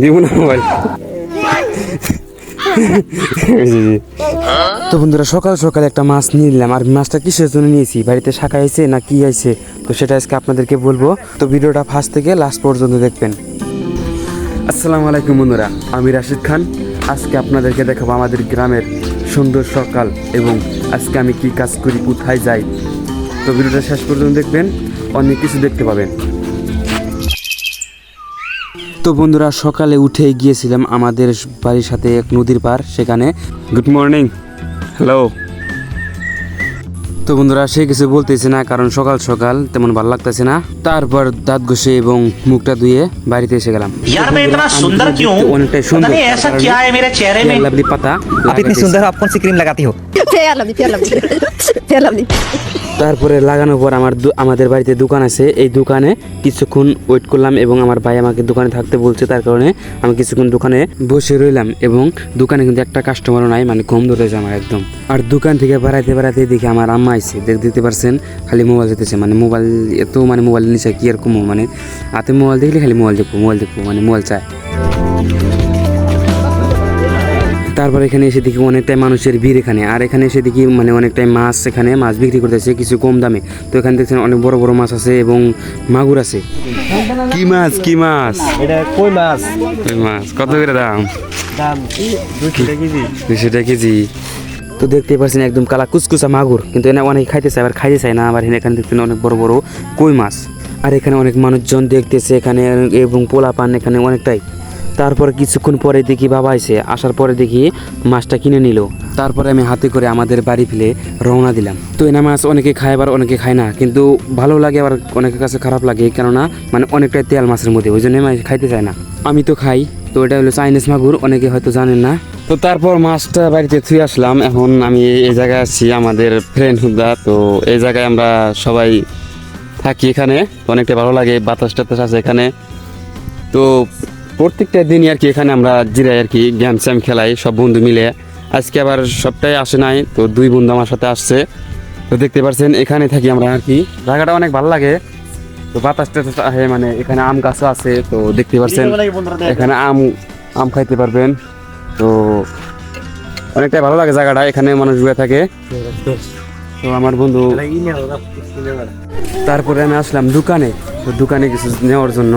দিব না মোবাইল। তো বন্ধুরা সকাল সকাল একটা মাছ নিয়ে নিলাম, আর মাছটা কিসের জন্য নিয়েছি, বাড়িতে শাখা আইছে না কি আইছে, তো সেটা আজকে আপনাদেরকে বলবো। তো ভিডিওটা ফার্স্ট থেকে লাস্ট পর্যন্ত দেখবেন। আসসালামু আলাইকুম বন্ধুরা, আমি রাশিদ খান। আজকে আপনাদেরকে দেখাবো আমাদের গ্রামের সুন্দর সকাল এবং আজকে আমি কি কাজ করি, কোথায় যাই। তো ভিডিওটা শেষ পর্যন্ত দেখবেন, অনেক কিছু দেখতে পাবেন। তো বন্ধুরা সকালে উঠে গিয়েছিলাম আমাদের বাড়ির সাথে এক নদীর পার, সেখানে গুড মর্নিং, হ্যালো। তো বন্ধুরা সে কিছু বলতেছে না, কারণ সকাল সকাল তেমন ভালো লাগতেছে না। তারপর দাঁত ঘষে এবং মুখটা ধুয়ে বাড়িতে এসে গেলাম। यार मैं इतना सुंदर क्यों हूँ? অনেকটাই पता সুন্দর, नहीं ऐसा क्या है मेरे चेहरे में। লাভলি পাতা। आप इतनी सुंदर हो, आप कौन सी क्रीम लगाती हो? फेयर लवली তারপরে লাগানোর পর আমাদের বাড়িতে দোকান আছে, এই দোকানে কিছুক্ষণ ওয়েট করলাম এবং আমার ভাই আমাকে দোকানে থাকতে বলছে, তার কারণে আমি কিছুক্ষণ দোকানে বসে রইলাম। এবং দোকানে কিন্তু একটা কাস্টমারও নাই, মানে কম ধরেছে আমার একদম। আর দোকান থেকে বেড়াইতে বেড়াইতে দেখি আমার আম্মা আইছে, দেখতে পারছেন খালি মোবাইল যেতেছে, মানে মোবাইল এত, মানে মোবাইল নিচে কি এরকম, মানে হাতে মোবাইল দেখলে খালি মোবাইল দেখবো মানে মোবাইল চায়। তারপর এখানে এসে দেখি অনেকটাই মানুষের ভিড় এখানে, আর এখানে এসে দেখি মানে অনেকটাই মাছ, এখানে মাছ বিক্রি করতেছে কিছু কম দামে। তো এখানে দেখছেন অনেক বড় বড় মাছ আছে এবং মাগুর আছে। কি মাছ এটা কই মাছ? কই মাছ কত করে দাম? দাম 200 টাকা কেজি। 200 টাকা কেজি। তো দেখতে পাচ্ছেন একদম কালা কুচকুচা মাগুর, কিন্তু এনে অনেক খাইতে চায়, আবার খাইতে চায় না। আবার এখানে দেখছেন অনেক বড় বড় কই মাছ, আর এখানে অনেক মানুষজন দেখতেছে এখানে এবং পোলা পান এখানে অনেকটাই। তারপর কিছুক্ষণ পরে দেখি বাবা আসার পরে দেখি মাছটা কিনে নিল। তারপরে আমি হাতে করে আমাদের বাড়ি ফেলে রওনা দিলাম। তো এনা মাছ অনেকে খায়, আবার অনেকে খায় না, কিন্তু ভালো লাগে, আবার অনেকের কাছে খারাপ লাগে, কেননা মানে অনেকটাই তেল মাছের মধ্যে, ওই জন্য খাইতে চায় না। আমি তো খাই। তো এটা হলো চাইনিজ মাগুর, অনেকে হয়তো জানেন না। তো তারপর মাছটা বাড়িতে থুয়ে আসলাম। এখন আমি এই জায়গায় আছি আমাদের ফ্রেন্ড হুদা। তো এই জায়গায় আমরা সবাই থাকি, এখানে অনেকটা ভালো লাগে, বাতাস টাতাস আছে এখানে। তো প্রত্যেকটা দিনই আর কি এখানে আমরা জিরাই আর কি, গেম স্যাম খেলাই সব বন্ধু মিলে। আজকে আবার সবটাই আসে নাই, তো 2 বন্ধু আমার সাথে আসছে। তো দেখতে পাচ্ছেন এখানে থাকি আমরা আর কি, জায়গাটা অনেক ভালো লাগে। তো বাতাস টাতাস আসে, মানে এখানে আম গাছও আছে। তো দেখতে পাচ্ছেন এখানে আম খাইতে পারবেন। তো অনেকটাই ভালো লাগে জায়গাটা, এখানে মানুষ ঘুরে থাকে। তো আমার বন্ধু, তারপরে আমি আসলাম দোকানে, তো দোকানে কিছু নেওয়ার জন্য।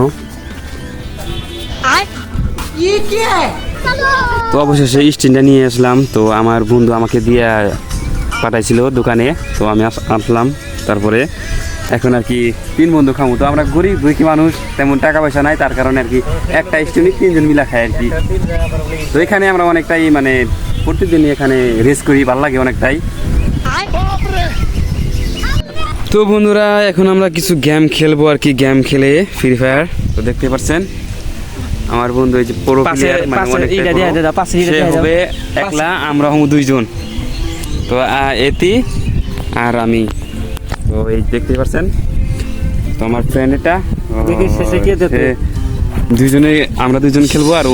তো অবশেষে স্ট্যান্ডটা নিয়ে আসলাম। তো আমার বন্ধু আমাকে দিয়ে পাঠাইছিল দোকানে, তো আমি আসলাম। তারপরে এখন আর কি 3 বন্ধু খামু। তো আমরা গরিব দুঃখী মানুষ, তেমন টাকা পয়সা নাই, তার কারণে আর কি একটা স্ট্যান্ডে 3 জন মিলা খাই আর কি। তো এখানে আমরা অনেকটাই মানে প্রতিদিনই এখানে রেস করি, ভালো লাগে অনেকটাই। তো বন্ধুরা এখন আমরা কিছু গেম খেলবো আর কি, গেম খেলে ফ্রি ফায়ার। তো দেখতে পাচ্ছেন আমার বন্ধু এই যে প্রো প্লেয়ার, মানে সে হবে একলা, আমরা হবো 2 জন। তো এতি আর আমি, তো এই দেখতে পাচ্ছেন। তো আমার ফ্রেন্ড এটা, দুইজনে আমরা 2 জন খেলবো, আর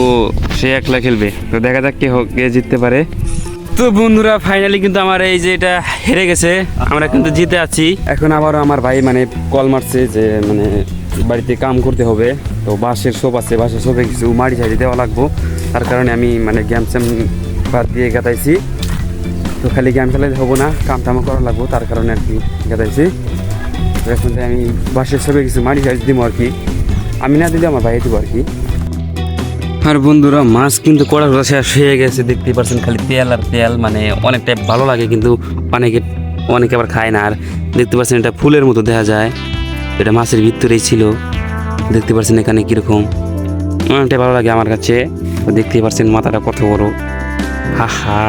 সে একলা খেলবে। তো দেখা যাক কে জিততে পারে। তো বন্ধুরা ফাইনালি কিন্তু আমার এই যে এটা হেরে গেছে, আমরা কিন্তু জিতে আছি। এখন আবারও আমার ভাই মানে কল মারছে যে মানে বাড়িতে কাম করতে হবে। তো বাঁশের শোপ আছে, বাঁশের শোপে কিছু মাটি ঝাড়ি দেওয়া লাগবো, তার কারণে আমি মানে গেম স্যাম বাদ দিয়ে গাতাইছি। তো খালি গেম খেলাতে হবো না, কাম টামও করা লাগবো, তার কারণে আর কি গাতাইছি। তো এখন আমি বাঁশের শোপে কিছু মাটি ঝাড়ি দিব আর কি, আমি না দিলে আমার ভাই দেবো আর কি। আর বন্ধুরা মাছ কিন্তু কড়া শেষ হয়ে গেছে, দেখতে পাচ্ছেন খালি তেল আর তেল, মানে অনেকটাই ভালো লাগে, কিন্তু অনেকে আবার খায় না। আর দেখতে পাচ্ছেন এটা ফুলের মতো দেখা যায়, এটা মাছের ভিতরেই ছিল। দেখতে পাচ্ছেন এখানে কীরকম, অনেকটাই ভালো লাগে আমার কাছে। দেখতে পাচ্ছেন মাথাটা কত বড়, হা।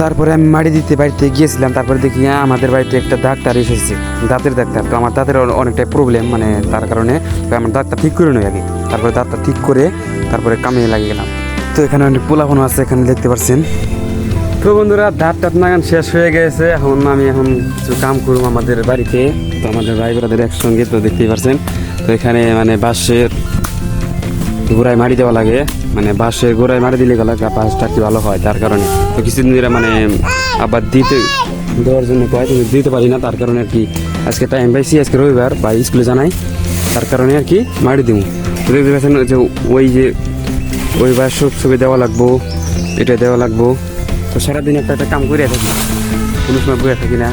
তারপরে আমি মাটি দিতে বাড়িতে গিয়েছিলাম। তারপরে দেখি আমাদের বাড়িতে একটা ডাক্তার এসেছে, দাঁতের ডাক্তার। তো আমার দাঁতের অনেকটাই প্রবলেম, মানে তার কারণে আমার দাঁতটা ঠিক করে নই আগে। তারপরে দাঁতটা ঠিক করে তারপরে কামে লাগিয়ে গেলাম। তো এখানে অনেক পোলাপানো আছে, এখানে দেখতে পাচ্ছেন। তো বন্ধুরা দাঁত নাগান শেষ হয়ে গেছে, এখন আমি কিছু কাম করবো আমাদের বাড়িতে। তো আমাদের ভাই বোনেদের একসঙ্গে, তো দেখতেই পাচ্ছেন। তো এখানে মানে বাঁশের গোড়ায় মাটি দেওয়া লাগে, মানে বাঁশের গোড়ায় মাটি দিলে গেলে বাঁশটা কি ভালো হয়, তার কারণে। তো কিছুদিন ধরে মানে আবার দেওয়ার জন্য কয়, কিন্তু দিতে পারি না, তার কারণে আর কি আজকে টাইম পাইছি, আজকে রবিবার ভাই স্কুলে জানাই, তার কারণে আর কি মাটি দিব। তো দেখতে পাচ্ছেন যে ওই বার সব ছবি দেওয়া লাগবো, এটা দেওয়া লাগবো। তো সারাদিন একটা একটা কাম করে থাকি, কোনো সময় বয়ে থাকি না।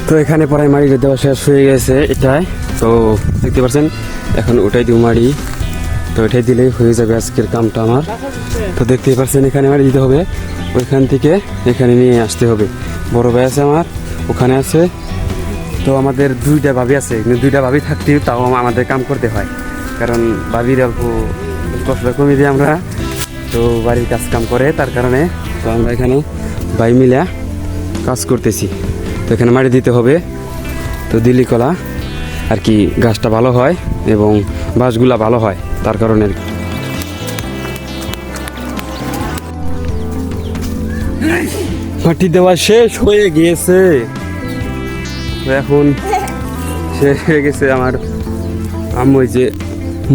তো এখানে পরে মাড়িটা দেওয়া শেষ হয়ে গেছে এটাই। তো দেখতে পাচ্ছেন এখন ওটাই দিব মাড়ি। তো এটাই দিলেই হয়ে যাবে আজকের কামটা আমার। তো দেখতেই পাচ্ছেন এখানে মাড়ি দিতে হবে, ওইখান থেকে এখানে নিয়ে আসতে হবে। বড় ভাই আছে আমার, ওখানে আছে। তো আমাদের দুইটা ভাবি আছে, কিন্তু দুইটা ভাবি থাকতেও তাও আমাদের কাম করতে হয়, কারণ ভাবির অল্প কষ্ট কমিয়ে দিই আমরা। তো বাড়ির কাজ কাম করে, তার কারণে তো আমরা এখানে ভাই মিলে কাজ করতেছি। তো এখানে মাটি দিতে হবে। তো দিলি কলা আর কি গাছটা ভালো হয় এবং বাঁশগুলা ভালো হয়, তার কারণে আর কি। মাটি দেওয়া শেষ হয়ে গিয়েছে। তো এখন শেষ হয়ে গেছে। আমার আম্মু ওই যে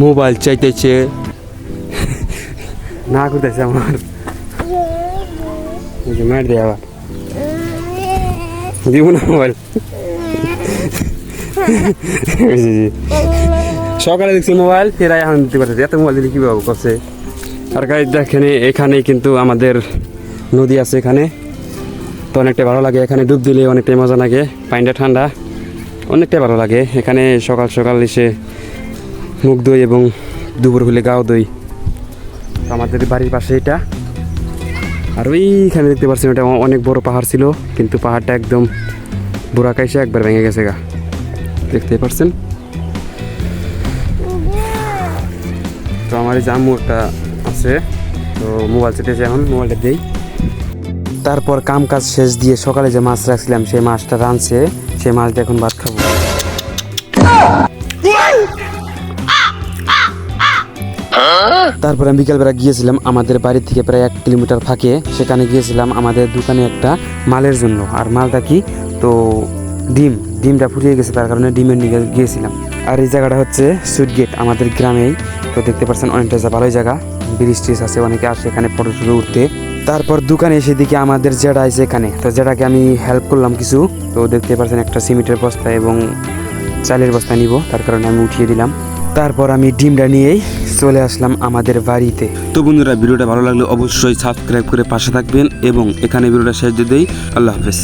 মোবাইল চাইতেছে, না করতেছে আমার মার দেয় আবার দিব না মোবাইল। সকালে দেখছি মোবাইল, ফেরাই এখন দিতে পারতেছে। এত মোবাইল দিলে কীভাবে করছে। আর গাড়ি দেখেন এখানে কিন্তু আমাদের নদী আছে এখানে। তো অনেকটাই ভালো লাগে এখানে ডুব দিলে, অনেকটাই মজা লাগে। পানিটা ঠান্ডা, অনেকটাই ভালো লাগে এখানে। সকাল সকাল এসে মুখ দই এবং দুপুর হলে গাও দই। তো আমাদের বাড়ির পাশে এটা। আর ওইখানে দেখতে পাচ্ছেন ওটা অনেক বড় পাহাড় ছিল, কিন্তু পাহাড়টা একদম বুড়া কাইসে একবার ভেঙে গেছে গা, দেখতে পাচ্ছেন। তো আমার এই যে আম্মুরটা আছে, তো মোবাইল চেটেছে, এখন মোবাইলটা দিই। তারপর কাম কাজ শেষ দিয়ে সকালে যে মাছ রাখছিলাম সেই মাছটা রাঁধছে, সেই মাছটা এখন ভাত খাবো। তারপর আমি বিকালবেলা গিয়েছিলাম আমাদের বাড়ি থেকে প্রায় 1 কিলোমিটার ফাঁকে, সেখানে গিয়েছিলাম আমাদের দোকানে একটা মালের জন্য। আর মালটা কি, তো ডিমটা ফুরিয়ে গেছে, তার কারণে ডিমের নিয়ে গিয়েছিলাম। আর এই জায়গাটা হচ্ছে সুইটগেট আমাদের গ্রামেই। তো দেখতে পাচ্ছেন অনেকটা ভালোই জায়গা, ব্রিজ ট্রিজ আছে, অনেকে আসে এখানে ফটো টুটো উঠতে। তারপর দোকানে এসে দিকে আমাদের জেঠা আছে এখানে, তো জেঠাকে আমি হেল্প করলাম কিছু। তো দেখতে পাচ্ছেন একটা সিমেন্টের বস্তা এবং চালের বস্তা নিব, তার কারণে আমি উঠিয়ে দিলাম। তারপর আমি ডিমটা নিয়েই চলে আসলাম আমাদের বাড়িতে। তো বন্ধুরা, ভিডিওটা ভালো লাগলে অবশ্যই সাবস্ক্রাইব করে পাশে থাকবেন এবং এখানে ভিডিওটা শেষ দিয়ে দেই। আল্লাহ হাফেজ।